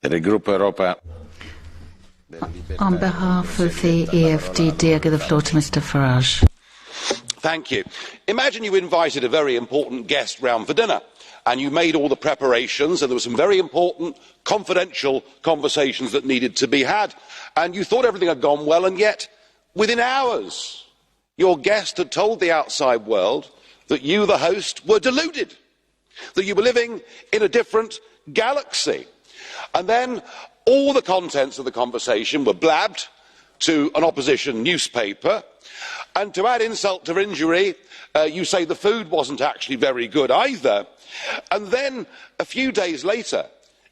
On behalf of the EFDD, I give the floor to Mr. Farage. Thank you. Imagine you invited a very important guest round for dinner, and you made all the preparations, and there were some very important confidential conversations that needed to be had, and you thought everything had gone well, and yet within hours your guest had told the outside world that you, the host, were deluded, that you were living in a different galaxy. And then all the contents of the conversation were blabbed to an opposition newspaper, and to add insult to injury, you say the food wasn't actually very good either. And then a few days later,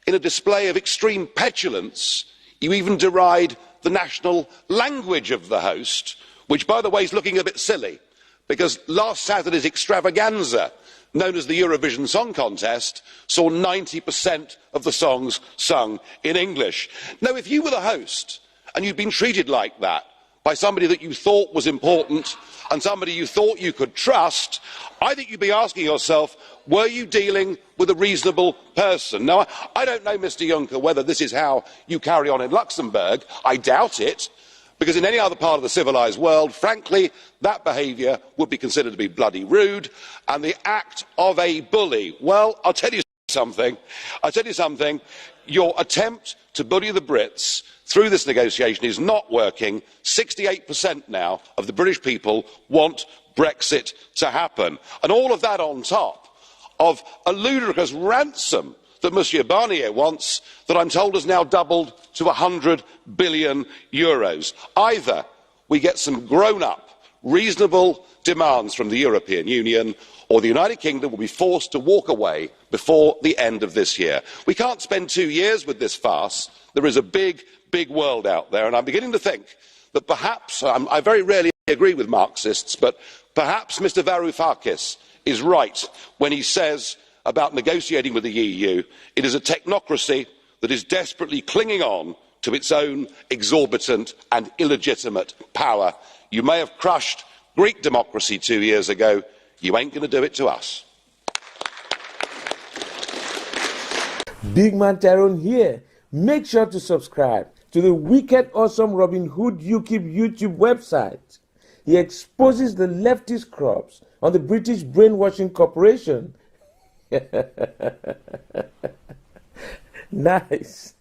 in a display of extreme petulance, you even deride the national language of the host, which, by the way, is looking a bit silly, because last Saturday's extravaganza, known as the Eurovision Song Contest, saw 90% of the songs sung in English. Now, if you were the host and you'd been treated like that by somebody that you thought was important and somebody you thought you could trust, I think you'd be asking yourself, were you dealing with a reasonable person? Now, I don't know, Mr. Juncker, whether this is how you carry on in Luxembourg. I doubt it, because in any other part of the civilised world, frankly, that behaviour would be considered to be bloody rude, and the act of a bully. Well, I'll tell you something. Your attempt to bully the Brits through this negotiation is not working. 68% now of the British people want Brexit to happen. And all of that on top of a ludicrous ransom that Monsieur Barnier wants, that I'm told has now doubled to €100 billion. Either we get some grown-up, reasonable demands from the European Union, or the United Kingdom will be forced to walk away before the end of this year. We can't spend 2 years with this farce. There is a big, big world out there, and I'm beginning to think that perhaps, I very rarely agree with Marxists, but perhaps Mr. Varoufakis is right when he says about negotiating with the EU, it is a technocracy that is desperately clinging on to its own exorbitant and illegitimate power. You may have crushed Greek democracy 2 years ago. You ain't going to do it to us. Big Man Tyrone here. Make sure to subscribe to the wicked awesome Robin Hood UKIP YouTube website. He exposes the leftist crops on the British brainwashing corporation. Nice.